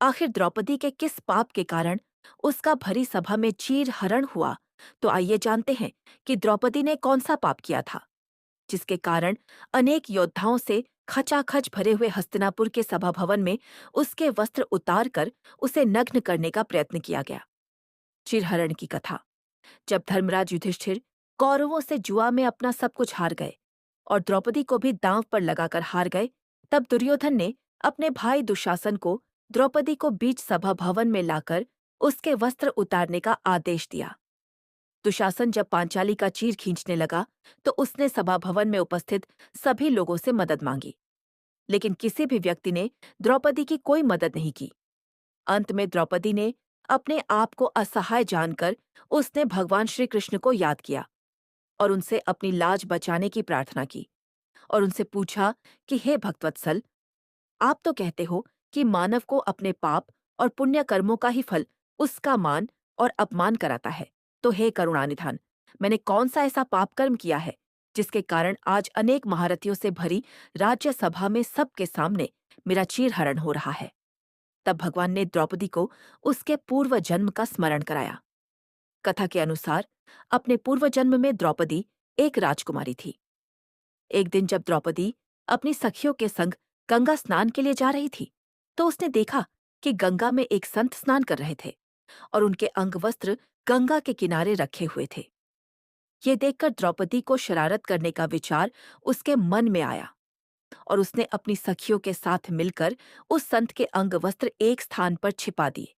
आखिर द्रौपदी के किस पाप के कारण उसका भरी सभा में चीर हरण हुआ? तो आइए जानते हैं कि द्रौपदी ने कौन सा पाप किया था, जिसके कारण अनेक योद्धाओं से खचाखच भरे हुए हस्तिनापुर के सभा भवन में उसके वस्त्र उतार कर उसे नग्न करने का प्रयत्न किया गया। चिरहरण की कथा। जब धर्मराज युधिष्ठिर कौरवों से जुआ में अपना सब कुछ हार गए और द्रौपदी को भी दांव पर लगाकर हार गए, तब दुर्योधन ने अपने भाई दुशासन को द्रौपदी को बीच सभा भवन में लाकर उसके वस्त्र उतारने का आदेश दिया। दुशासन जब पांचाली का चीर खींचने लगा तो उसने सभा भवन में उपस्थित सभी लोगों से मदद मांगी, लेकिन किसी भी व्यक्ति ने द्रौपदी की कोई मदद नहीं की। अंत में द्रौपदी ने अपने आप को असहाय जानकर उसने भगवान श्री कृष्ण को याद किया और उनसे अपनी लाज बचाने की प्रार्थना की और उनसे पूछा कि हे भक्तवत्सल, आप तो कहते हो कि मानव को अपने पाप और पुण्य कर्मों का ही फल उसका मान और अपमान कराता है। तो हे करुणानिधान, मैंने कौन सा ऐसा पाप कर्म किया है जिसके कारण आज अनेक महारथियों से भरी राज्य सभा में सबके सामने मेरा चीरहरण हो रहा है? तब भगवान ने द्रौपदी को उसके पूर्व जन्म का स्मरण कराया। कथा के अनुसार अपने पूर्व जन्म में द्रौपदी एक राजकुमारी थी। एक दिन जब द्रौपदी अपनी सखियों के संग गंगा स्नान के लिए जा रही थी, तो उसने देखा कि गंगा में एक संत स्नान कर रहे थे और उनके अंगवस्त्र गंगा के किनारे रखे हुए थे। ये देखकर द्रौपदी को शरारत करने का विचार उसके मन में आया और उसने अपनी सखियों के साथ मिलकर उस संत के अंगवस्त्र एक स्थान पर छिपा दिए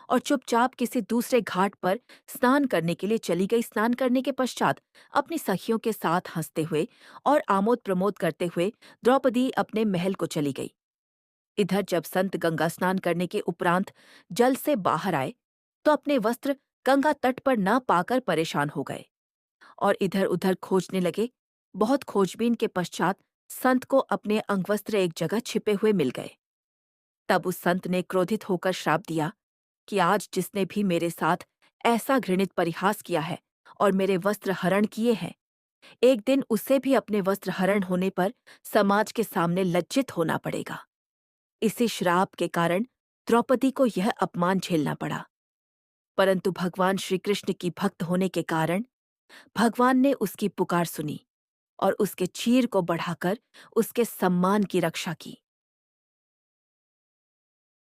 और चुपचाप किसी दूसरे घाट पर स्नान करने के लिए चली गई। स्नान करने के पश्चात अपनी सखियों के साथ हंसते हुए और आमोद प्रमोद करते हुए द्रौपदी अपने महल को चली गई। इधर जब संत गंगा स्नान करने के उपरांत जल से बाहर आए तो अपने वस्त्र गंगा तट पर न पाकर परेशान हो गए और इधर-उधर खोजने लगे। बहुत खोजबीन के पश्चात संत को अपने अंगवस्त्र एक जगह छिपे हुए मिल गए। तब उस संत ने क्रोधित होकर श्राप दिया कि आज जिसने भी मेरे साथ ऐसा घृणित परिहास किया है और मेरे वस्त्र हरण किए हैं, एक दिन उसे भी अपने वस्त्र हरण होने पर समाज के सामने लज्जित होना पड़ेगा। इसी श्राप के कारण द्रौपदी को यह अपमान झेलना पड़ा। परंतु भगवान श्री कृष्ण की भक्त होने के कारण भगवान ने उसकी पुकार सुनी और उसके चीर को बढ़ाकर उसके सम्मान की रक्षा की।